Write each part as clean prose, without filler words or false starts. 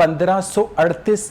1538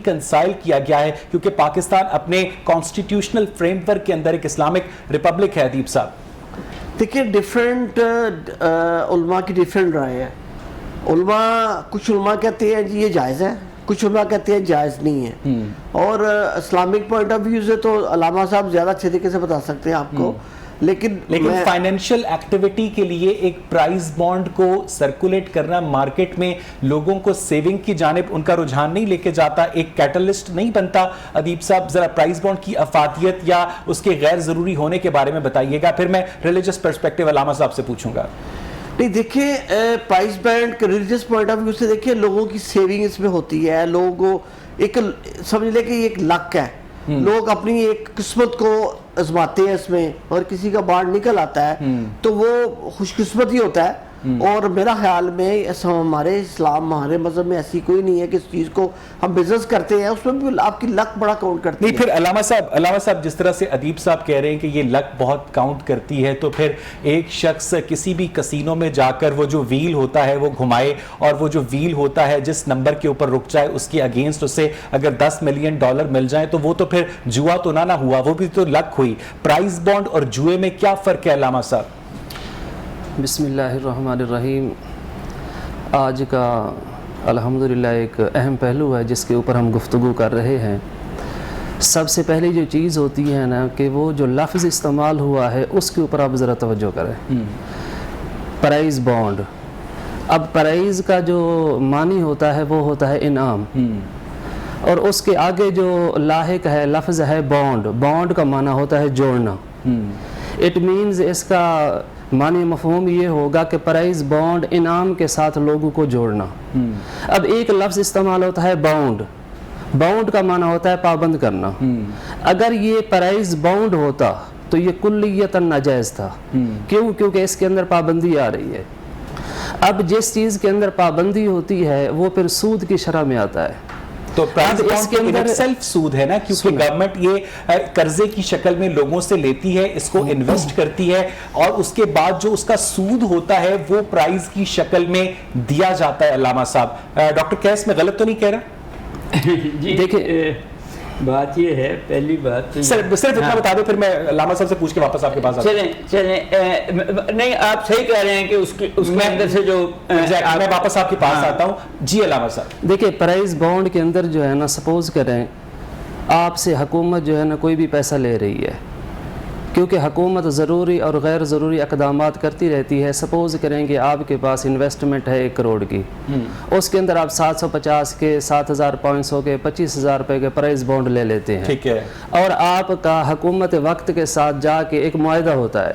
reconcile کیا گیا ہے, کیونکہ پاکستان اپنے کانسٹیٹیوشنل فریم ورک کے اندر ایک اسلامک ریپبلک ہے. ادیب صاحب دیکھیے ڈیفرنٹ علماء کی ڈیفرنٹ رائے ہے. کچھ علماء کہتے ہیں جی یہ جائز ہے, کچھ علماء کہتے ہیں جائز نہیں ہے, اور اسلامک پوائنٹ آف ویو سے تو علامہ صاحب زیادہ اچھے طریقے سے بتا سکتے ہیں آپ کو. لیکن فائنینشیل ایکٹیویٹی کے لیے ایک پرائز بانڈ کو سرکولیٹ کرنا مارکیٹ میں لوگوں کو سیونگ کی جانب ان کا رجحان نہیں لے کے جاتا, ایک کیٹلسٹ نہیں بنتا. ادیب صاحب ذرا پرائز بانڈ کی افادیت یا اس کے غیر ضروری ہونے کے بارے میں بتائیے گا, پھر میں ریلیجس پرسپیکٹیو علامہ صاحب سے پوچھوں گا. نہیں دیکھیں, پرائز بینڈ ریلیجس پوائنٹ آف ویو سے دیکھیں لوگوں کی سیونگ اس میں ہوتی ہے, لوگوں کو ایک سمجھ لے کہ یہ ایک لک ہے, لوگ اپنی ایک قسمت کو آزماتے ہیں اس میں, اور کسی کا بانڈ نکل آتا ہے تو وہ خوش قسمت ہی ہوتا ہے. اور میرا خیال میں ہمارے اسلام ہمارے مذہب میں ایسی کوئی نہیں ہے کہ اس چیز کو ہم بزنس کرتے ہیں, اس میں بھی آپ کی لک بڑا کاؤنٹ کرتی ہے. نہیں پھر علامہ صاحب جس طرح سے ادیب صاحب کہہ رہے ہیں کہ یہ لک بہت کاؤنٹ کرتی ہے, تو پھر ایک شخص کسی بھی کسینو میں جا کر وہ جو ویل ہوتا ہے وہ گھمائے, اور وہ جو ویل ہوتا ہے جس نمبر کے اوپر رک جائے اس کے اگینسٹ اسے اگر $10 ملین مل جائیں تو وہ تو پھر جوا تو نہ ہوا, وہ بھی تو لک ہوئی. پرائز بانڈ اور جوئے میں کیا فرق ہے علامہ صاحب؟ بسم اللہ الرحمن الرحیم. آج کا الحمدللہ ایک اہم پہلو ہے جس کے اوپر ہم گفتگو کر رہے ہیں. سب سے پہلی جو چیز ہوتی ہے نا کہ وہ جو لفظ استعمال ہوا ہے اس کے اوپر آپ ذرا توجہ کریں. پرائز بانڈ, اب پرائز کا جو معنی ہوتا ہے وہ ہوتا ہے انعام, اور اس کے آگے جو لاحق ہے لفظ ہے بانڈ. بانڈ کا معنی ہوتا ہے جوڑنا. اٹ مینز اس کا معنی مفہوم یہ ہوگا کہ پرائز بانڈ انعام کے ساتھ لوگوں کو جوڑنا. اب ایک لفظ استعمال ہوتا ہے باؤنڈ. باؤنڈ کا معنی ہوتا ہے پابند کرنا. اگر یہ پرائز باؤنڈ ہوتا تو یہ کلیتاً ناجائز تھا. کیوں؟ کیونکہ اس کے اندر پابندی آ رہی ہے. اب جس چیز کے اندر پابندی ہوتی ہے وہ پھر سود کی شرح میں آتا ہے. تو پرائز بانڈ کے اندر سیلف سود ہے نا, کیونکہ گورنمنٹ یہ قرضے کی شکل میں لوگوں سے لیتی ہے, اس کو انویسٹ کرتی ہے, اور اس کے بعد جو اس کا سود ہوتا ہے وہ پرائز کی شکل میں دیا جاتا ہے. علامہ صاحب ڈاکٹر کیس میں غلط تو نہیں کہہ رہا؟ جی دیکھیں بات یہ ہے, پہلی بات صرف اتنا بتا دو, پھر میں علامہ صاحب سے پوچھ کے واپس آپ کے پاس آتا ہوں. چلیں نہیں آپ صحیح کہہ رہے ہیں کہ اس کے اندر سے جو میں واپس آپ کے پاس آتا ہوں. جی علامہ صاحب دیکھیں پرائز بانڈ کے اندر جو ہے نا, سپوز کریں آپ سے حکومت جو ہے نا کوئی بھی پیسہ لے رہی ہے, کیونکہ حکومت ضروری اور غیر ضروری اقدامات کرتی رہتی ہے. سپوز کریں کہ آپ کے پاس انویسٹمنٹ ہے 1 کروڑ کی, اس کے اندر آپ 750 کے 7500 کے 25,000 روپے کے پرائز بانڈ لے لیتے ہیں. ٹھیک ہے, اور آپ کا حکومت وقت کے ساتھ جا کے ایک معاہدہ ہوتا ہے.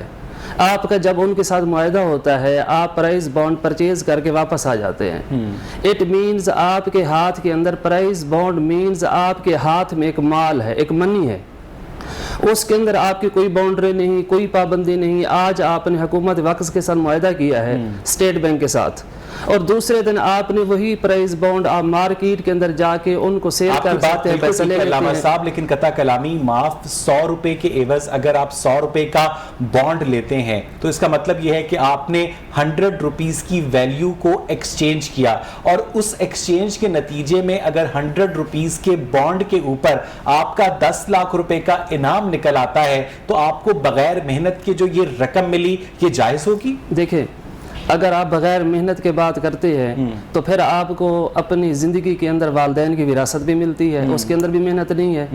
آپ کا جب ان کے ساتھ معاہدہ ہوتا ہے آپ پرائز بانڈ پرچیز کر کے واپس آ جاتے ہیں. اٹ مینز آپ کے ہاتھ کے اندر پرائز بانڈ مینز آپ کے ہاتھ میں ایک مال ہے, ایک منی ہے, اس کے اندر آپ کی کوئی باؤنڈری نہیں, کوئی پابندی نہیں. آج آپ نے حکومت وقت کے ساتھ معاہدہ کیا ہے اسٹیٹ بینک کے ساتھ, اور دوسرے دن آپ نے وہی پرائز بانڈ آپ مارکیٹ کے اندر جا کے ان کو سیل کر سکتے ہیں, پیسہ لے لیتے ہیں. صاحب لیکن قطع کلامی معاف, 100 روپے کے عوض اگر آپ 100 روپے کا بانڈ لیتے ہیں تو اس کا مطلب یہ ہے کہ آپ نے 100 روپیز کی ویلیو کو ایکسچینج کیا, اور اس ایکسچینج کے نتیجے میں اگر 100 روپیز کے بانڈ کے اوپر آپ کا 10 لاکھ روپے کا انعام نکل آتا ہے تو آپ کو بغیر محنت کے جو یہ رقم ملی یہ جائز ہوگی؟ دیکھیں اگر آپ بغیر محنت کے بات کرتے ہیں تو پھر آپ کو اپنی زندگی کے اندر والدین کی وراثت بھی ملتی ہے, اس کے اندر بھی محنت نہیں ہے.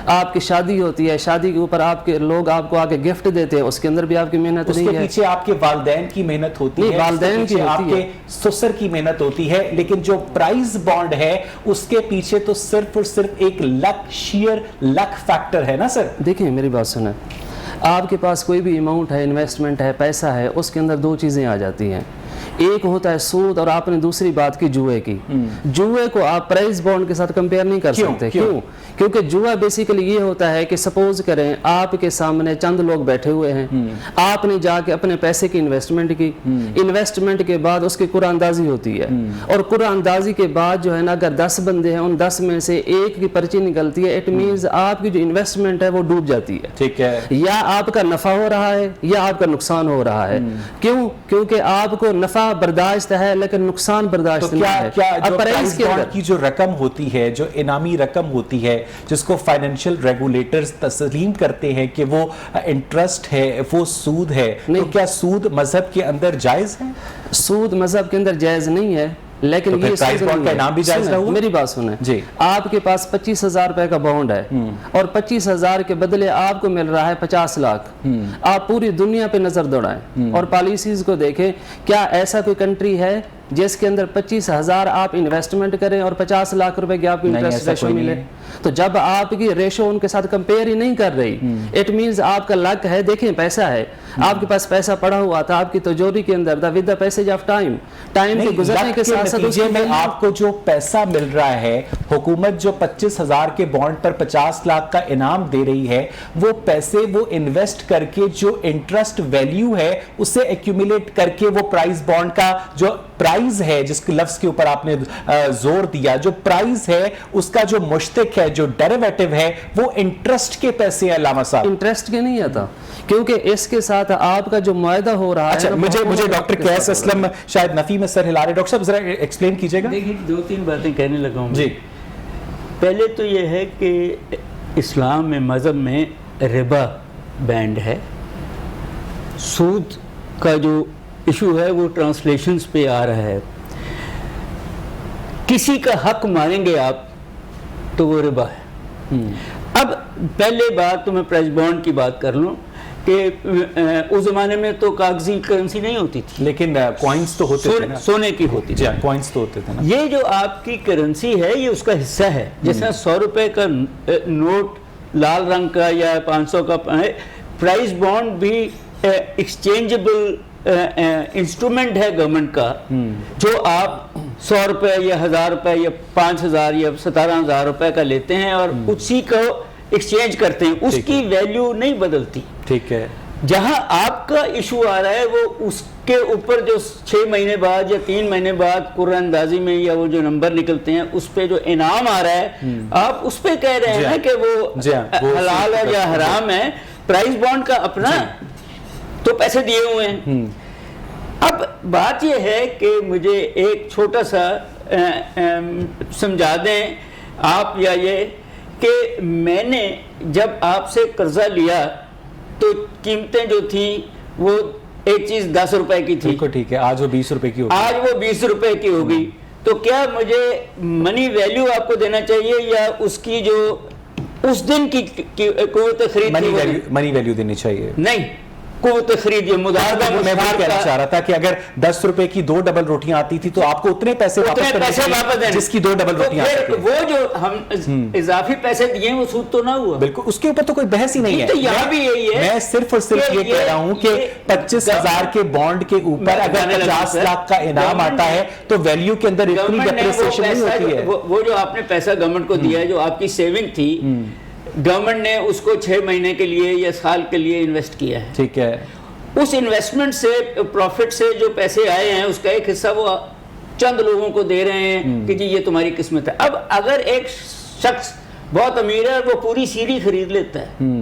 آپ کی شادی ہوتی ہے, شادی کے اوپر آپ کے لوگ آپ کو آگے گفٹ دیتے ہیں, اس کے اندر بھی آپ کی محنت نہیں ہے. اس کے پیچھے آپ کے والدین کی محنت ہوتی ہے, والدین کی آپ کے سسر کی محنت ہوتی ہے. لیکن جو پرائز بانڈ ہے اس کے پیچھے تو صرف اور صرف ایک لک, شیئر لک فیکٹر ہے نا سر. دیکھیں میری بات سنیں, آپ کے پاس کوئی بھی اماؤنٹ ہے, انویسٹمنٹ ہے, پیسہ ہے, اس کے اندر 2 چیزیں آ جاتی ہیں. ایک ہوتا ہے سود, اور آپ نے دوسری بات کی جوئے کی. جوئے کو آپ پرائز بانڈ کے ساتھ کمپیئر نہیں کر سکتے. کیوں؟ کیونکہ جوا بیسیکلی یہ ہوتا ہے کہ سپوز کریں آپ کے سامنے چند لوگ بیٹھے ہوئے ہیں, آپ نے جا کے اپنے پیسے کی انویسٹمنٹ کی, انویسٹمنٹ کے بعد اس کی قرعہ اندازی ہوتی ہے, اور قرعہ اندازی کے بعد جو ہے نا اگر 10 بندے ہیں, ان 10 میں سے ایک کی پرچی نکلتی ہے. اٹ مینز آپ کی جو انویسٹمنٹ ہے وہ ڈوب جاتی ہے. ٹھیک ہے, یا آپ کا نفع ہو رہا ہے یا آپ کا نقصان ہو رہا ہے. کیوں؟ کیونکہ آپ کو نفع برداشت ہے لیکن نقصان تو برداشت نہیں ہے. کیا اب جو پرہیز پرائز کے اندر بانڈ کی جو رقم ہوتی ہے، جو انعامی رقم ہوتی ہے جس کو فائنینشیل ریگولیٹرز تسلیم کرتے ہیں کہ وہ انٹرسٹ ہے، وہ سود ہے، تو کیا سود مذہب کے اندر جائز ہے؟ سود مذہب کے اندر جائز نہیں ہے، لیکن تو پھر یہ پرائز بانڈ کا انعام بھی جائز نہ ہوا؟ میری بات سنیں. جی. آپ کے پاس 25,000 روپے کا بانڈ ہے اور 25,000 کے بدلے آپ کو مل رہا ہے 50 لاکھ. آپ پوری دنیا پہ نظر دوڑائیں اور پالیسیز کو دیکھیں. کیا ایسا کوئی کنٹری ہے جس کے اندر 25,000 آپ انویسٹمنٹ کریں اور 50 لاکھ روپے کی آپ کو انٹرسٹ ریشو ملے؟ تو جب آپ کی ریشو ان کے ساتھ کمپیئر ہی نہیں کر رہی، اٹ مینز آپ کا لک ہے. دیکھیں پیسہ ہے، آپ کے پاس پیسہ پڑا ہوا تھا آپ کی تجوری کے اندر، with the passage of time کے گزرنے کے ساتھ ساتھ نتیجے میں آپ کو جو پیسہ مل رہا ہے، حکومت جو 25,000 کے بانڈ پر 50 لاکھ کا انعام دے رہی ہے، وہ پیسے وہ انویسٹ کر کے جو انٹرسٹ ویلیو ہے اسے ایکیومولیٹ کر کے وہ پرائز بانڈ کا جو پرائز ہے، جس کے لفظ کے اوپر آپ نے زور دیا، جو پرائز ہے اس کا جو مشتق ہے، جو ڈیریویٹو ہے، وہ انٹرسٹ کے پیسے ہیں. علامہ صاحب انٹرسٹ کے نہیں آتا، کیونکہ اس کے ساتھ آپ کا جو معاہدہ ہو رہا ہے. اچھا، مجھے ڈاکٹر قیس اسلم شاید نفی میں سر ہلا رہے. ڈاکٹر صاحب ذرا ایکسپلین کیجئے گا. دیکھیں 2-3 باتیں کہنے لگا ہوں. جی. پہلے تو یہ ہے کہ اسلام میں، مذہب میں ربا بینڈ ہے. سود کا جو ایشو ہے وہ ٹرانسلیشنز پہ آ رہا ہے. کسی کا حق مانیں گے آپ تو وہ ربا ہے. اب پہلے بات تو میں پرائز بانڈ کی بات کر لوں کہ اس زمانے میں تو کاغذی کرنسی نہیں ہوتی تھی، لیکن کوائنز تو ہوتے تھے نا. سونے کی ہوتی تھی. جی کوائنز تو ہوتے تھے نا. یہ جو آپ کی کرنسی ہے یہ اس کا حصہ ہے. جیسے 100 روپے کا نوٹ لال رنگ کا یا 500 کا، پرائز بانڈ بھی ایکسچینجبل انسٹرومنٹ ہے گورنمنٹ کا، جو آپ 100 روپے یا 1000 روپے یا 5000 یا 17,000 روپے کا لیتے ہیں اور اسی کو ایکسچینج کرتے ہیں. اس کی ویلیو نہیں بدلتی. ٹھیک ہے. جہاں آپ کا ایشو آ رہا ہے وہ اس کے اوپر جو 6 مہینے بعد یا 3 مہینے بعد قرعہ اندازی میں یا وہ جو نمبر نکلتے ہیں اس پہ جو انعام آ رہا ہے، آپ اس پہ کہہ رہے ہیں کہ وہ حلال ہے یا حرام ہے. پرائز بانڈ کا اپنا تو پیسے دیے ہوئے ہیں. اب بات یہ ہے کہ مجھے ایک چھوٹا سا سمجھا دیں آپ یا یہ کہ میں نے جب آپ سے قرضہ لیا تو قیمتیں جو تھیں وہ ایک چیز 10 روپے کی تھی. ٹھیک ہے. آج وہ 20 روپے کی ہوگی. آج وہ 20 روپے کی ہوگی. تو کیا مجھے منی ویلیو آپ کو دینا چاہیے یا اس کی جو اس دن کی قوت خرید منی ویلیو دینی چاہیے؟ نہیں، قوت خرید یہ مداخلہ. میں وہ کہنا چاہ رہا تھا کہ اگر 10 روپے کی 2 ڈبل روٹیاں آتی تھی تو آپ کو اتنے پیسے واپس دینے جس کی 2 ڈبل روٹیاں آتی تھی. وہ جو ہم اضافی پیسے دیے وہ سود تو نہ ہوا. بالکل، اس کے اوپر تو کوئی بحث ہی نہیں ہے. تو یہاں بھی یہی ہے. میں صرف اور صرف یہ کہہ رہا ہوں کہ 25,000 کے بانڈ کے اوپر اگر 50 لاکھ کا انعام آتا ہے تو ویلیو کے اندر اتنی ڈیپریسیشن نہیں ہوتی ہے. وہ جو آپ نے پیسہ گورنمنٹ کو دیا ہے، جو آپ کی سیونگ تھی، گورنمنٹ نے اس کو 6 مہینے کے لیے یا سال کے لیے انویسٹ کیا ہے. ٹھیک ہے. اس انویسٹمنٹ سے، پروفٹ سے جو پیسے آئے ہیں اس کا ایک حصہ وہ چند لوگوں کو دے رہے ہیں کہ جی یہ تمہاری قسمت ہے. اب اگر ایک شخص بہت امیر ہے وہ پوری سیڑھی خرید لیتا ہے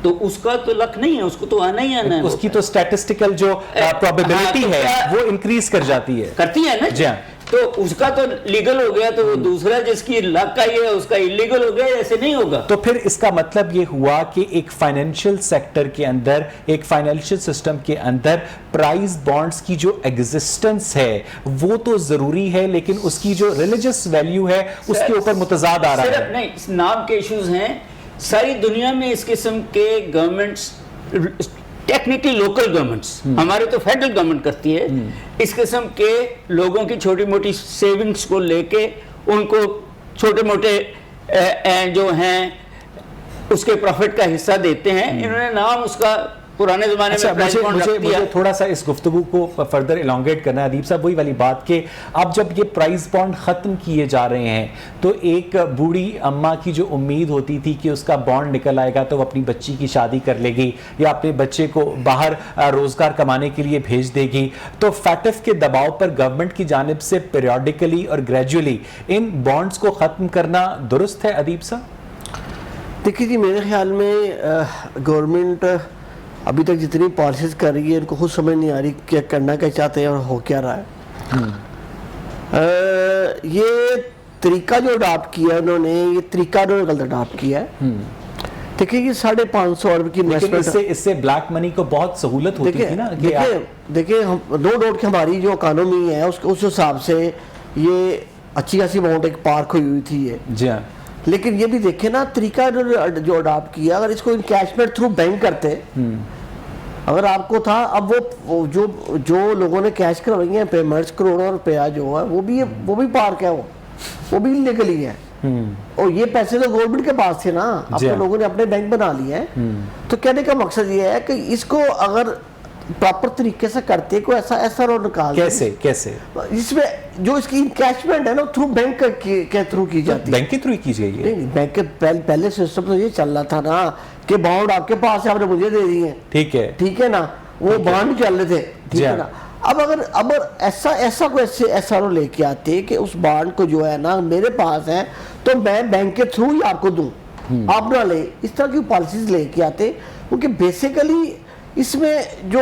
تو اس کا تو لک نہیں ہے، اس کو تو آنا ہی آنا ہے. اس کی تو اسٹیٹسٹیکل جو پروبیبلٹی ہے وہ انکریز کر جاتی ہے. کرتی ہے نا. جی ہاں. تو اس کا تو لیگل ہو گیا، تو دوسرا جس کی لک کا یہ ہے اس کا انلیگل ہو گیا. ایسے نہیں ہوگا. تو پھر اس کا مطلب یہ ہوا کہ ایک فائنینشیل سیکٹر کے اندر، ایک فائنینشیل سسٹم کے اندر پرائز بانڈز کی جو ایگزسٹنس ہے وہ تو ضروری ہے، لیکن اس کی جو ریلیجس ویلیو ہے اس کے اوپر متضاد آ رہا ہے. صرف نہیں، اس نام کے ایشوز ہیں. ساری دنیا میں اس قسم کے گورنمنٹس، ٹیکنیکلی لوکل گورنمنٹس، ہماری تو فیڈرل گورنمنٹ کرتی ہے، اس قسم کے لوگوں کی چھوٹی موٹی سیونگز کو لے کے ان کو چھوٹے موٹے جو ہیں اس کے پروفٹ کا حصہ دیتے ہیں. انہوں نے نام اس کا پرانے زمانے میں مجھے تھوڑا سا اس گفتگو کو فردر الانگیٹ کرنا ہے ادیب صاحب. وہی والی بات کہ اب جب یہ پرائز بانڈ ختم کیے جا رہے ہیں تو ایک بوڑھی اماں کی جو امید ہوتی تھی کہ اس کا بانڈ نکل آئے گا تو وہ اپنی بچی کی شادی کر لے گی یا اپنے بچے کو باہر روزگار کمانے کے لیے بھیج دے گی، تو فیٹف کے دباؤ پر گورنمنٹ کی جانب سے پیریوڈیکلی اور گریجولی ان بانڈز کو ختم کرنا درست ہے ادیب صاحب؟ دیکھیے جی، میرے خیال میں گورنمنٹ ابھی تک جتنی پالیسیز کر رہی ہے ان کو خود سمجھ نہیں آ رہی کہ کرنا کیا چاہتے ہیں اور ہو کیا رہا ہے. یہ طریقہ جو اڈاپٹ کیا انہوں نے، یہ طریقہ انہوں نے غلط اڈاپٹ کیا ہے. دیکھیں یہ 550 ارب کی انویسٹمنٹ، اس سے بلیک منی کو بہت سہولت ہوتی تھی نا. دیکھیں نو ڈاؤٹ کہ ہماری جو اکانومی ہے اس حساب سے یہ اچھی خاصی اماؤنٹ ایک پارک ہوئی تھی یہ. جی ہاں. لیکن یہ بھی دیکھیں نا طریقہ جو اڈاپٹ کیا، اگر اس کو انکیشمنٹ تھرو بینک کرتے، اگر آپ کو تھا، اب وہ جو لوگوں نے کیش کروائی ہیں پیمنٹس کروڑوں روپیہ جو ہے وہ بھی پارک ہے، وہ بھی لیگلی ہے. اور یہ پیسے تو گورنمنٹ کے پاس تھے نا، اب تو لوگوں نے اپنے بینک بنا لیے ہیں. تو کہنے کا مقصد یہ ہے کہ اس کو اگر پراپر طریقے سے کرتے کوئی ایسا رو نکال کیسے اس میں جو اس کی انکیشمنٹ ہے نا تھرو بینک کے تھرو کی جاتی ہے. بینک کے تھرو کی جائے. نہیں، بینک کے پہلے سسٹم تو یہ چل رہا تھا نا کہ بانڈ آپ کے پاس ہے، آپ نے مجھے دے دی ہیں. ٹھیک ہے نا، وہ بانڈ چل رہے تھے. ٹھیک ہے نا. اب اگر ایسا کوئی ایسا رو لے کے آتے کہ اس بانڈ کو جو ہے نا میرے پاس ہے تو میں بینک کے تھرو ہی آپ کو دوں، آپ نہ لے، اس طرح کی پالیسیز لے کے آتے. کیونکہ بیسیکلی اس میں جو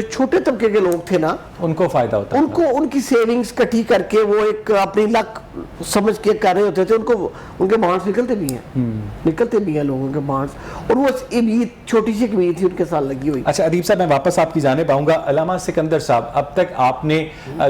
چھوٹے طبقے کے لوگ تھے نا ان کو فائدہ ہوتا، ان کی سیونگز کٹھی کر کے وہ ایک اپنی لک سمجھ کے کر رہے ہوتے تھے. ان کے بانڈز نکلتے بھی ہیں لوگوں کے بانڈز، اور وہ امید چھوٹی سی امید تھی ان کے ساتھ لگی ہوئی. اچھا ادیب صاحب، میں واپس آپ کی جانب آؤں گا. علامہ سکندر صاحب، اب تک آپ نے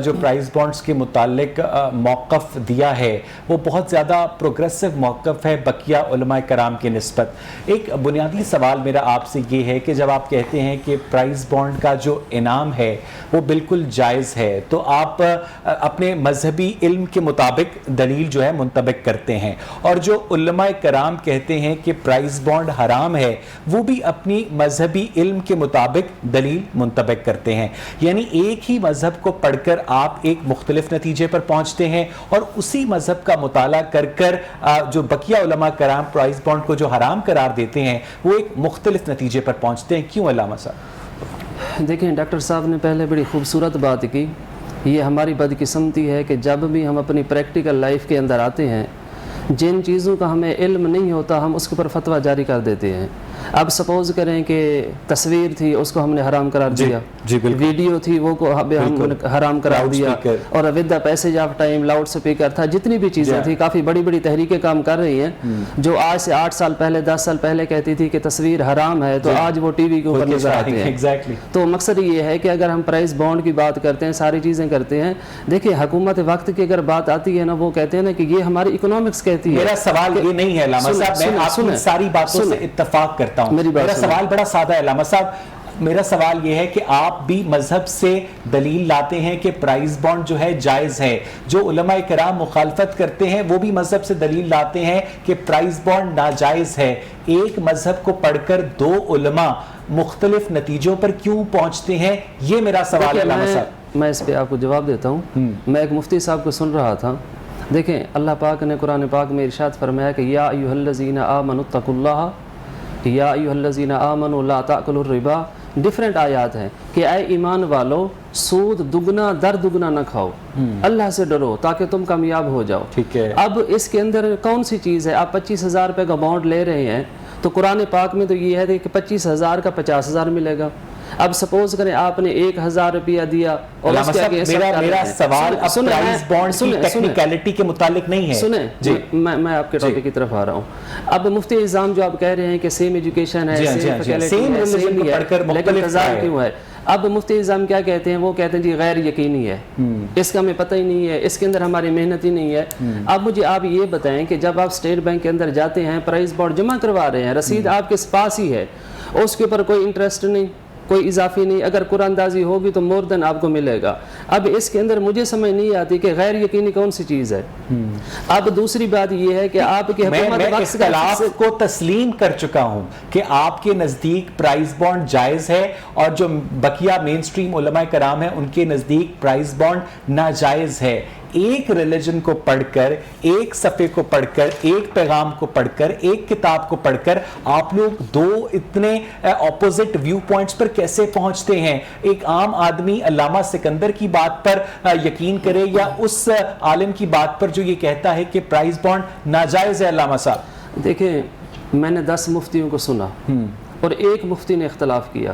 جو پرائز بانڈز کے متعلق موقف دیا ہے وہ بہت زیادہ پروگریسو موقف ہے بقیہ علماء کرام کے نسبت. ایک بنیادی سوال میرا آپ سے یہ ہے کہ جب آپ کہتے ہیں کہ پرائز بانڈ کا جو انعام ہے وہ بالکل جائز ہے، تو آپ اپنے مذہبی علم کے مطابق دلیل جو ہے منطبق کرتے ہیں، اور جو علماء کرام کہتے ہیں کہ پرائز بانڈ حرام ہے وہ بھی اپنی مذہبی علم کے مطابق دلیل منطبق کرتے ہیں. یعنی ایک ہی مذہب کو پڑھ کر آپ ایک مختلف نتیجے پر پہنچتے ہیں، اور اسی مذہب کا مطالعہ کر کر جو بقیہ علماء کرام پرائز بانڈ کو جو حرام قرار دیتے ہیں وہ ایک مختلف نتیجے پر پہنچتے ہیں. کیوں علامہ صاحب؟ دیکھیں ڈاکٹر صاحب نے پہلے بڑی خوبصورت بات کی. یہ ہماری بدقسمتی ہے کہ جب بھی ہم اپنی پریکٹیکل لائف کے اندر آتے ہیں، جن چیزوں کا ہمیں علم نہیں ہوتا ہم اس کے اوپر فتویٰ جاری کر دیتے ہیں. اب سپوز کریں کہ تصویر تھی اس کو ہم نے حرام قرار دیا، ویڈیو تھی وہ کو ہم حرام قرار دیا، اور with the passage of time loud speaker تھا، جتنی بھی چیزیں تھیں. کافی بڑی بڑی تحریکیں کام کر رہی ہیں جو آج سے 8 سال پہلے 10 سال پہلے کہتی تھی کہ تصویر حرام ہے، تو آج وہ ٹی وی کے اوپر نظر آتی ہیں. تو مقصد یہ ہے کہ اگر ہم پرائز بانڈ کی بات کرتے ہیں، ساری چیزیں کرتے ہیں، دیکھیں حکومت وقت کی اگر بات آتی ہے نا، وہ کہتے ہیں نا کہ یہ ہماری اکنامکس کہتی ہے. میرا سوال یہ نہیں ہے علامہ صاحب، میں آپ کی ساری باتوں سے اتفاق کرتا ہوں. میرا سوال بڑا سادہ ہے علامہ صاحب. میرا سوال یہ ہے کہ آپ بھی مذہب سے دلیل لاتے ہیں کہ پرائز بانڈ جو ہے جائز ہے، جو علماء کرام مخالفت کرتے ہیں وہ بھی مذہب سے دلیل لاتے ہیں کہ پرائز بانڈ ناجائز ہے. ایک مذہب کو پڑھ کر دو علماء مختلف نتیجوں پر کیوں پہنچتے ہیں؟ یہ میرا سوال ہے علامہ صاحب. میں اس پہ آپ کو جواب دیتا ہوں. میں ایک مفتی صاحب کو سن رہا تھا. دیکھیں اللہ پاک نے قرآن پاک میں ارشاد فرمایا کہ یا ایھا الذین آمنوا اتقوا اللہ، یا ایھا الذین آمنوا لا تأکلوا الربا. ڈیفرنٹ آیات ہیں کہ اے ایمان والو سود دگنا در دگنا نہ کھاؤ، اللہ سے ڈرو تاکہ تم کامیاب ہو جاؤ. ٹھیک ہے. اب اس کے اندر کون سی چیز ہے؟ آپ 25,000 روپے کا بانڈ لے رہے ہیں تو قرآن پاک میں تو یہ ہے کہ 25,000 کا 50,000 ملے گا. اب سپوز کریں آپ نے 1,000 روپیہ دیا اور اس کے آگے میرا سوال اب پرائز بانڈ کی ٹیکنیکلٹی کے متعلق نہیں ہے. سنیں میں آپ کے ٹاپک کی طرف آ رہا ہوں. اب مفتی اعظام جو آپ کہہ رہے ہیں کہ سیم ایجوکیشن ہے، لیکن تضاد کیوں ہے؟ اب مفتی اعظام کیا کہتے ہیں؟ وہ کہتے ہیں جی غیر یقینی ہے، اس کا ہمیں پتہ ہی نہیں ہے، اس کے اندر ہماری محنت ہی نہیں ہے. اب مجھے آپ یہ بتائیں کہ جب آپ اسٹیٹ بینک کے اندر جاتے ہیں پرائز بانڈ جمع کروا رہے ہیں، رسید آپ کے پاس ہی ہے، اس کے اوپر کوئی انٹرسٹ نہیں، کوئی اضافی نہیں، اگر قرآن اندازی ہوگی تو مور دین آپ کو ملے گا. اب اس کے اندر مجھے سمجھ نہیں آتی کہ غیر یقینی کون سی چیز ہے. اب دوسری بات یہ ہے کہ آپ کی میں اختلاف کو تسلیم کر چکا ہوں کہ آپ کے نزدیک پرائز بانڈ جائز ہے اور جو بقیہ مین سٹریم علماء کرام ہیں ان کے نزدیک پرائز بانڈ ناجائز ہے. ایک ریلیجن کو پڑھ کر، ایک صفحے کو پڑھ کر، ایک پیغام کو پڑھ کر، ایک کتاب کو پڑھ کر آپ لوگ دو اتنے اپوزٹ ویو پوائنٹس پر کیسے پہنچتے ہیں؟ ایک عام آدمی علامہ سکندر کی بات پر یقین کرے یا اس عالم کی بات پر جو یہ کہتا ہے کہ پرائز بانڈ ناجائز ہے؟ علامہ صاحب دیکھیں، میں نے 10 مفتیوں کو سنا، اور ایک مفتی نے اختلاف کیا.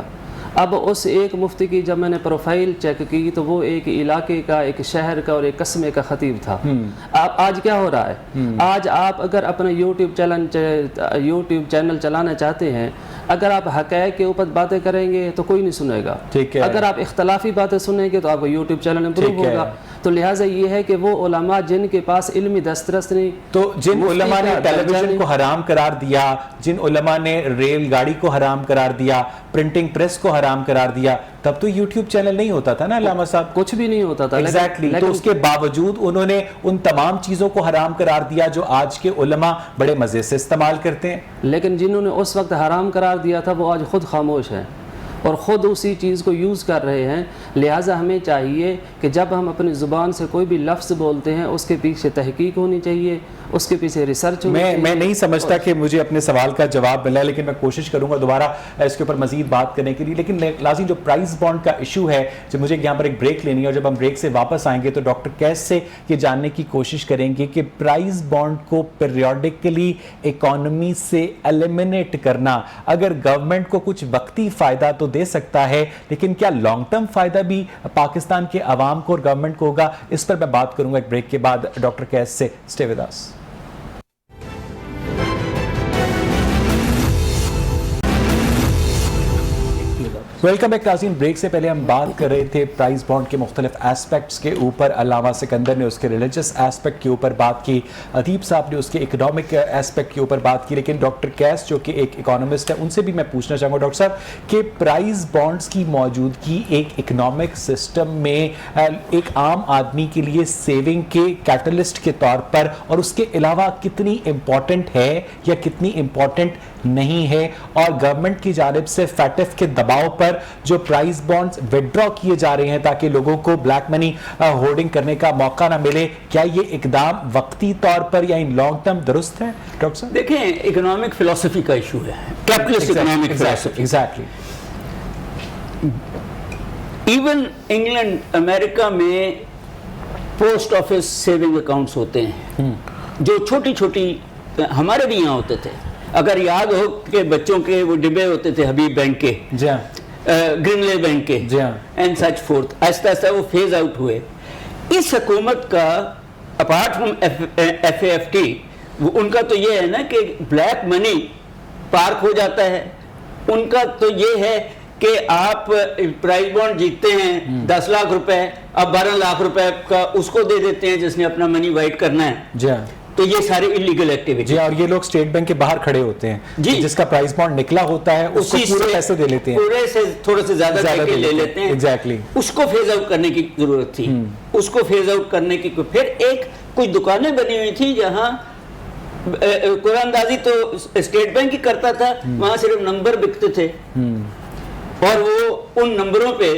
اب اس ایک مفتی کی جب میں نے پروفائل چیک کی تو وہ ایک علاقے کا، ایک شہر کا اور ایک قصبے کا خطیب تھا. آج کیا ہو رہا ہے؟ آج آپ اگر اپنے یوٹیوب چینل چلانا چاہتے ہیں، اگر آپ حقائق کے اوپر باتیں کریں گے تو کوئی نہیں سنے گا. اگر آپ اختلافی باتیں سنیں گے تو آپ کا یوٹیوب چینل امپروو ہوگا. تو لہٰذا یہ ہے کہ وہ علماء جن کے پاس علمی دسترس نہیں، تو جن علماء نے ٹیلی ویژن کو حرام قرار دیا، جن علماء نے ریل گاڑی کو حرام قرار دیا، پرنٹنگ پریس کو حرام قرار دیا، تب تو یوٹیوب چینل نہیں ہوتا تھا نا علامہ صاحب. کچھ بھی نہیں ہوتا تھا. ایگزیکٹلی. تو اس کے باوجود انہوں نے ان تمام چیزوں کو حرام قرار دیا جو آج کے علماء بڑے مزے سے استعمال کرتے ہیں. لیکن جنہوں نے اس وقت حرام قرار دیا تھا وہ آج خود خاموش ہیں اور خود اسی چیز کو یوز کر رہے ہیں. لہٰذا ہمیں چاہیے کہ جب ہم اپنی زبان سے کوئی بھی لفظ بولتے ہیں اس کے پیچھے تحقیق ہونی چاہیے، اس کے پیچھے ریسرچ ہونی چاہیے. میں نہیں سمجھتا کہ مجھے اپنے سوال کا جواب ملا، لیکن میں کوشش کروں گا دوبارہ اس کے اوپر مزید بات کرنے کے لیے. لیکن لازم جو پرائز بانڈ کا ایشو ہے، جو مجھے یہاں پر ایک بریک لینی ہے، اور جب ہم بریک سے واپس آئیں گے تو ڈاکٹر کیس سے یہ جاننے کی کوشش کریں گے کہ پرائز بانڈ کو پیریوڈیکلی اکانومی سے ایلیمنیٹ کرنا اگر گورنمنٹ کو کچھ وقتی فائدہ تو دے سکتا ہے، لیکن کیا لانگ ٹرم فائدہ بھی پاکستان کے عوام کو اور گورنمنٹ کو ہوگا؟ اس پر میں بات کروں گا ایک بریک کے بعد ڈاکٹر کیس سے. Stay with us. Welcome back ناظرین. بریک سے پہلے ہم بات کر رہے تھے پرائز بانڈ کے مختلف ایسپیکٹس کے اوپر. علامہ سکندر نے اس کے ریلیجس ایسپیکٹ کے اوپر بات کی، ادیب صاحب نے اس کے اکنامک ایسپیکٹ کے اوپر بات کی. لیکن ڈاکٹر کیس جو کہ ایک اکانومسٹ ہے، ان سے بھی میں پوچھنا چاہوں گا ڈاکٹر صاحب کہ پرائز بانڈز کی موجودگی ایک اکنامک سسٹم میں ایک عام آدمی کے لیے سیونگ کے کیٹلسٹ کے طور پر اور اس کے علاوہ کتنی امپورٹنٹ ہے یا کتنی امپورٹنٹ نہیں ہے؟ اور گورنمنٹ کی جانب سے فیٹف کے دباؤ پر جو پرائز بانڈز وڈرا کیے جا رہے ہیں تاکہ لوگوں کو بلیک منی ہولڈنگ کرنے کا موقع نہ ملے، کیا یہ اقدام وقتی طور پر یا ان لانگ ٹرم درست ہے ڈاکٹر صاحب؟ دیکھیں، اکنامک فلسفی کا ایشو ہے، کیپٹلسٹ اکنامک فلسفی. ایگزیکٹلی. ایون انگلینڈ، امریکہ میں پوسٹ آفس سیونگ اکاؤنٹس ہوتے ہیں جو چھوٹی چھوٹی، ہمارے بھی یہاں ہوتے تھے. اگر یاد ہو کہ بچوں کے وہ ڈبے ہوتے تھے حبیب بینک کے، جی ہاں، گرینلے بینک کے، جی ہاں، اینڈ سچ فورتھ. آہستہ آہستہ وہ فیز آؤٹ ہوئے. اس حکومت کا apart from F A F T, ان کا تو یہ ہے نا کہ بلیک منی پارک ہو جاتا ہے. ان کا تو یہ ہے کہ آپ پرائز بانڈ جیتتے ہیں 10 لاکھ روپے، اب 12 لاکھ روپے کا اس کو دے دیتے ہیں جس نے اپنا منی وائٹ کرنا ہے. جی ہاں. تو یہ ساری انلیگل ایکٹیویٹی. جی، اور یہ لوگ اسٹیٹ بینک کے باہر کھڑے ہوتے ہیں، جس کا پرائز بانڈ نکلا ہوتا ہے اس کو پورے پیسے دے لیتے ہیں، پورے سے تھوڑے سے زیادہ لے لیتے ہیں. ایگزیکٹلی. اس کو فیز آؤٹ کرنے کی ضرورت تھی. اس کو فیز آؤٹ کرنے کی پھر ایک کچھ دکانیں بنی ہوئی تھی جہاں قرآن اندازی تو اسٹیٹ بینک ہی کرتا تھا، وہاں صرف نمبر بکتے تھے اور وہ ان نمبروں پہ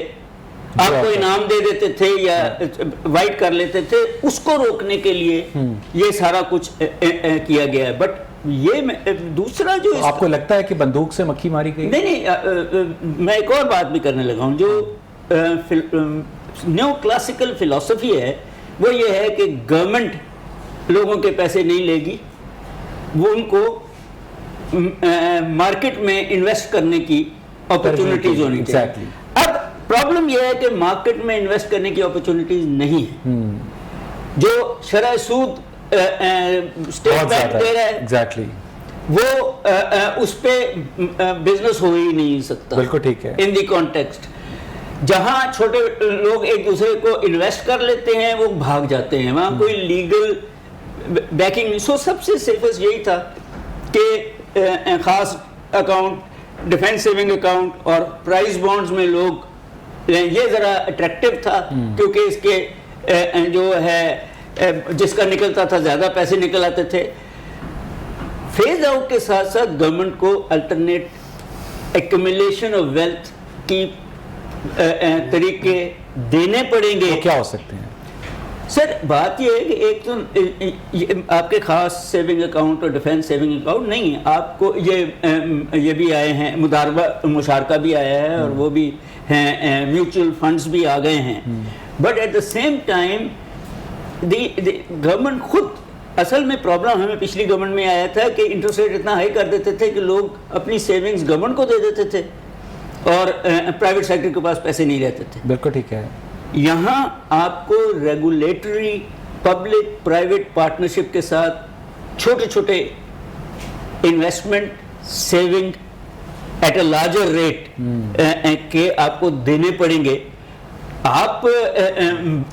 آپ کو انعام دے دیتے تھے یا وائٹ کر لیتے تھے. اس کو روکنے کے لیے یہ سارا کچھ کیا گیا ہے. بٹ یہ دوسرا جو آپ کو لگتا ہے کہ بندوق سے مکھی ماری گئی؟ نہیں، میں ایک اور بات بھی کرنے لگا ہوں. جو نیو کلاسیکل فلسفی ہے وہ یہ ہے کہ گورنمنٹ لوگوں کے پیسے نہیں لے گی، وہ ان کو مارکیٹ میں انویسٹ کرنے کی اپرچونٹیز ہونی چاہیے. اب پرابلم یہ ہے کہ مارکیٹ میں انویسٹ کرنے کی اپرچونٹیز نہیں ہیں. جو شرح سود اسٹیٹ بینک دے رہا ہے، ایگزیکٹلی، وہ اس پہ بزنس ہو ہی نہیں سکتا. بالکل ٹھیک ہے. ان دی کانٹیکسٹ جہاں چھوٹے لوگ ایک دوسرے کو انویسٹ کر لیتے ہیں وہ بھاگ جاتے ہیں، وہاں کوئی لیگل بیکنگ نہیں. سو سب سے سیفسٹ یہی تھا کہ خاص اکاؤنٹ، ڈیفینس سیونگ اکاؤنٹ اور پرائز بانڈز میں لوگ، یہ ذرا اٹریکٹیو تھا کیونکہ اس کے جو ہے جس کا نکلتا تھا زیادہ پیسے نکل آتے تھے. فیز آؤٹ کے ساتھ ساتھ گورنمنٹ کو الٹرنیٹ ایکومولیشن آف ویلتھ کی طریقے دینے پڑیں گے. کیا ہو سکتے ہیں سر؟ بات یہ ہے کہ ایک تو آپ کے خاص سیونگ اکاؤنٹ اور ڈیفینس سیونگ اکاؤنٹ نہیں ہے. آپ کو یہ بھی آئے ہیں، مشارکہ بھی آیا ہے اور وہ بھی ہیں، میوچل فنڈز بھی آ گئے ہیں. But at the same time the government خود اصل میں پرابلم ہمیں پچھلی گورنمنٹ میں آیا تھا کہ انٹرسٹ ریٹ اتنا ہائی کر دیتے تھے کہ لوگ اپنی سیونگز گورنمنٹ کو دے دیتے تھے اور پرائیویٹ سیکٹر کے پاس پیسے نہیں رہتے تھے. بالکل ٹھیک ہے. یہاں آپ کو ریگولیٹری پبلک پرائیویٹ پارٹنرشپ کے ساتھ چھوٹے چھوٹے investment saving at a larger rate کے آپ کو دینے پڑیں گے. آپ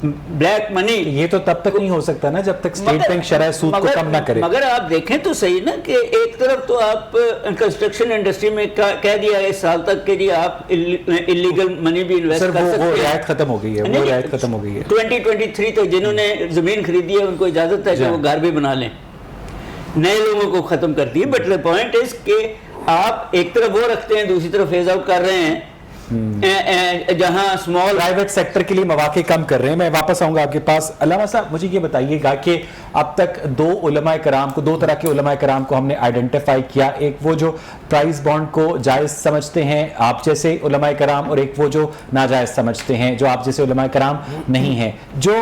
بلیک منی یہ تو تب تک نہیں ہو سکتا نا جب تک اسٹیٹ بینک شرح سود کو کم نہ کرے. مگر آپ دیکھیں تو صحیح نا کہ ایک طرف تو آپ کنسٹرکشن انڈسٹری میں کہہ دیا ہے اس سال تک کہ جی آپ انلیگل منی بھی انویسٹ کر سکتے ہیں. وہ رعایت ختم ہو گئی ہے, وہ رعایت ختم ہو گئی ہے. 2023 تک جنہوں نے زمین خریدی ہے ان کو اجازت ہے کہ وہ گھر بھی بنا لیں, نئے لوگوں کو ختم کر دی. بٹ دا پوائنٹ از کہ آپ ایک طرف وہ رکھتے ہیں, دوسری طرف فیز آؤٹ کر رہے ہیں جہاں اسمال پرائیویٹ سیکٹر کے لیے مواقع کم کر رہے ہیں. میں واپس آؤں گا آپ کے پاس. علامہ صاحب مجھے یہ بتائیے گا کہ اب تک دو طرح کے علماء کرام کو ہم نے آئیڈینٹیفائی کیا, ایک وہ جو پرائز بانڈ کو جائز سمجھتے ہیں آپ جیسے علماء کرام, اور ایک وہ جو ناجائز سمجھتے ہیں جو آپ جیسے علماء کرام نہیں ہیں. جو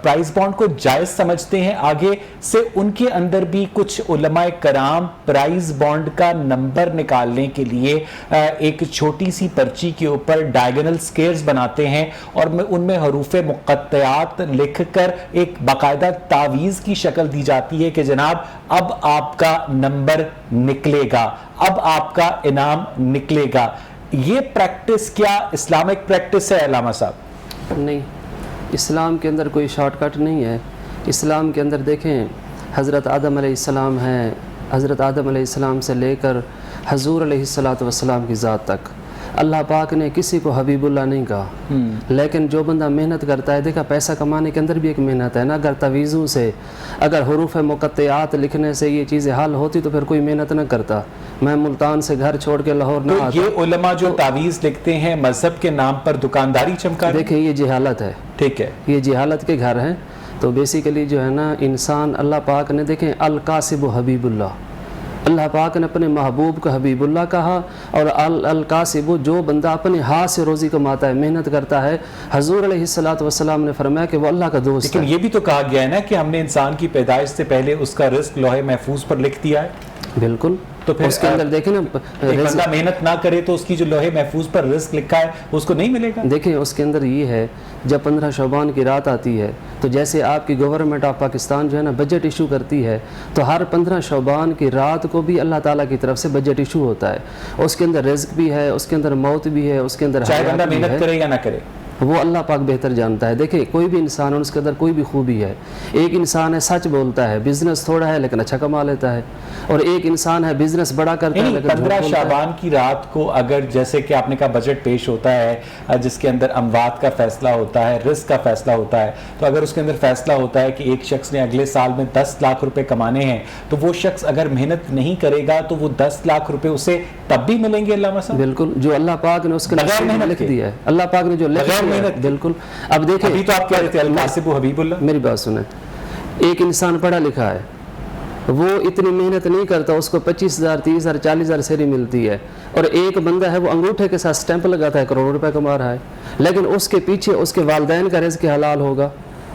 پرائز بانڈ کو جائز سمجھتے ہیں آگے سے ان کے اندر بھی کچھ علماء کرام پرائز بانڈ کا نمبر نکالنے کے لیے ایک چھوٹی سی پرچی کے اوپر ڈائیگنل سکیئرز بناتے ہیں اور ان میں حروف مقطعات لکھ کر ایک باقاعدہ تعویذ کی شکل دی جاتی ہے کہ جناب اب آپ کا نمبر نکلے گا, اب آپ کا انعام نکلے گا. یہ پریکٹس کیا اسلامک پریکٹس ہے علامہ صاحب؟ نہیں, اسلام کے اندر کوئی شارٹ کٹ نہیں ہے. اسلام کے اندر دیکھیں حضرت آدم علیہ السلام ہیں, حضرت آدم علیہ السلام سے لے کر حضور علیہ السلام کی ذات تک اللہ پاک نے کسی کو حبیب اللہ نہیں کہا. لیکن جو بندہ محنت کرتا ہے, دیکھا پیسہ کمانے کے اندر بھی ایک محنت ہے نا. اگر تویزوں سے, اگر حروف مقطعات لکھنے سے یہ چیزیں حل ہوتی تو پھر کوئی محنت نہ کرتا. میں ملتان سے گھر چھوڑ کے لاہور نہ آتا. یہ علماء جو تعویذ لکھتے ہیں مذہب کے نام پر دکانداری چمکا, دیکھیں یہ جہالت ہے. ٹھیک ہے, یہ جہالت کے گھر ہیں. تو بیسیکلی جو ہے نا انسان, اللہ پاک نے دیکھیں القاسب حبیب اللہ, اللہ پاک نے اپنے محبوب کو حبیب اللہ کہا. اور القاسب جو بندہ اپنے ہاتھ سے روزی کماتا ہے, محنت کرتا ہے, حضور علیہ السلام نے فرمایا کہ وہ اللہ کا دوست ہے. لیکن یہ بھی تو کہا گیا ہے نا کہ ہم نے انسان کی پیدائش سے پہلے اس کا رزق لوح محفوظ پر لکھ دیا ہے. بالکل. تو پھر اس کے اندر دیکھیں نا, ایک بندہ محنت نہ کرے تو اس کی جو لوح محفوظ پر رزق لکھا ہے اس کو نہیں ملے گا. دیکھیں اس کے اندر یہ ہے, جب 15 شعبان کی رات آتی ہے تو جیسے آپ کی گورنمنٹ آف پاکستان جو ہے نا بجٹ ایشو کرتی ہے, تو ہر 15 شعبان کی رات کو بھی اللہ تعالیٰ کی طرف سے بجٹ ایشو ہوتا ہے. اس کے اندر رزق بھی ہے, اس کے اندر موت بھی ہے, اس کے اندر چاہے بندہ محنت کرے یا نہ کرے, وہ اللہ پاک بہتر جانتا ہے. دیکھیں کوئی بھی انسان ہے, اس کے اندر کوئی بھی خوبی ہے. ایک انسان ہے سچ بولتا ہے, بزنس تھوڑا ہے لیکن اچھا کما لیتا ہے, اور ایک انسان ہے بزنس بڑا کرتا ہے لیکن 15 شعبان کی رات کو اگر جیسے کہ آپ نے کہا بجٹ پیش ہوتا ہے جس کے اندر اموات کا فیصلہ ہوتا ہے, رزق کا فیصلہ ہوتا ہے, تو اگر اس کے اندر فیصلہ ہوتا ہے کہ ایک شخص نے اگلے سال میں 10 لاکھ روپے کمانے ہیں, تو وہ شخص اگر محنت نہیں کرے گا تو وہ 10 لاکھ روپے اسے تب بھی ملیں گے علامہ صاحب. بالکل, جو اللہ پاک نے اس کے نصیب میں لکھ دیا ہے, اللہ پاک نے جو لکھ دیا ہے. بالکل. اب دیکھیں ابھی تو آپ کہہ رہے تھے القاسب حبیب اللہ. میری بات سنیں, ایک انسان پڑھا لکھا ہے, وہ اتنی محنت نہیں کرتا, اس کو 25,000 30,000 40,000 سیلری ملتی ہے, اور ایک بندہ ہے وہ انگوٹھے کے ساتھ سٹیمپ لگاتا ہے, کروڑوں روپے کما رہا ہے, لیکن اس کے پیچھے اس کے والدین کا رزق حلال ہوگا,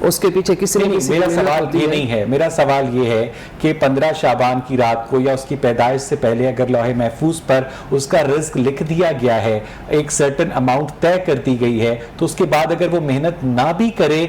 اس کے پیچھے کسی نے میرا سوال یہ نہیں ہے. میرا سوال یہ ہے کہ 15 شعبان کی رات کو یا اس کی پیدائش سے پہلے اگر لوح محفوظ پر اس کا رزق لکھ دیا گیا ہے, ایک سرٹن اماؤنٹ طے کر دی گئی ہے, تو اس کے بعد اگر وہ محنت نہ بھی کرے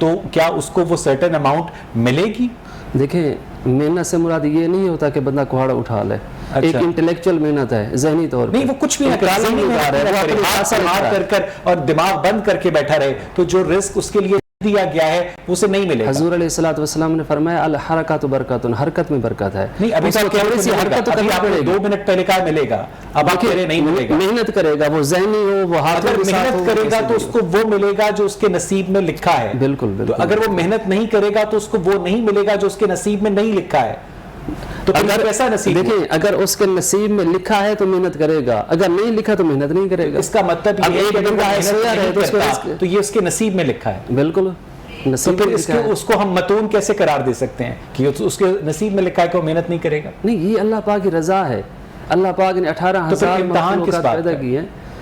تو کیا اس کو وہ سرٹن اماؤنٹ ملے گی؟ دیکھیں محنت سے مراد یہ نہیں ہوتا کہ بندہ کوہاڑا اٹھا لے. ایک انٹلیکچول محنت ہے, ذہنی طور پر. نہیں, وہ کچھ بھی نہ کرے, ذہنی محنت مار کر اور دماغ بند کر کے بیٹھا رہے, تو جو رزق اس کے لیے دیا گیا ہے اسے نہیں ملے گا. حضور علیہ السلام نے فرمایا الحرکات برکت, حرکت میں برکت ہے. نہیں, ابھی تو تھوڑی سی حرکت تو کرنا پڑے گا. 2 منٹ پہلے کہا ملے گا, اب آپ کہہ رہے نہیں ملے گا. محنت کرے گا, وہ ذہنی ہو, وہ ہاتھ اگر محنت کرے گا تو اس کو وہ ملے گا جو اس کے نصیب میں لکھا ہے. بالکل بالکل. اگر وہ محنت نہیں کرے گا تو اس کو وہ نہیں ملے گا جو اس کے نصیب میں نہیں لکھا ہے. تو اگر ایسا نصیب, دیکھیں اگر اس کے نصیب میں لکھا ہے تو محنت کرے گا, اگر نہیں لکھا تو محنت نہیں کرے گا. اس کا مطلب یہ ہے کہ تو یہ اس کے نصیب میں لکھا ہے. بالکل. تو پھر اس کو ہم متون کیسے قرار دے سکتے ہیں کہ اس کے نصیب میں لکھا ہے کہ وہ محنت نہیں کرے گا؟ نہیں, یہ اللہ پاک کی رضا ہے. اللہ پاک نے 18,000 مخلوقات پیدا کی ہیں,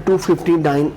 259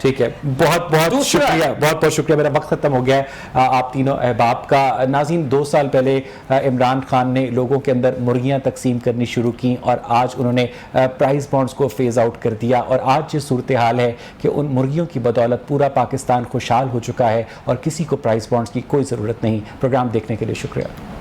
ٹھیک ہے، بہت بہت دوسرا- شکریہ، بہت بہت شکریہ، میرا وقت ختم ہو گیا ہے آپ تینوں احباب کا۔ ناظرین، 2 سال پہلے عمران خان نے لوگوں کے اندر مرغیاں تقسیم کرنی شروع کی اور آج انہوں نے پرائز بانڈز کو فیز آؤٹ کر دیا، اور آج یہ صورتحال ہے کہ ان مرغیوں کی بدولت پورا پاکستان خوشحال ہو چکا ہے اور کسی کو پرائز بانڈز کی کوئی ضرورت نہیں۔ پروگرام دیکھنے کے لیے شکریہ۔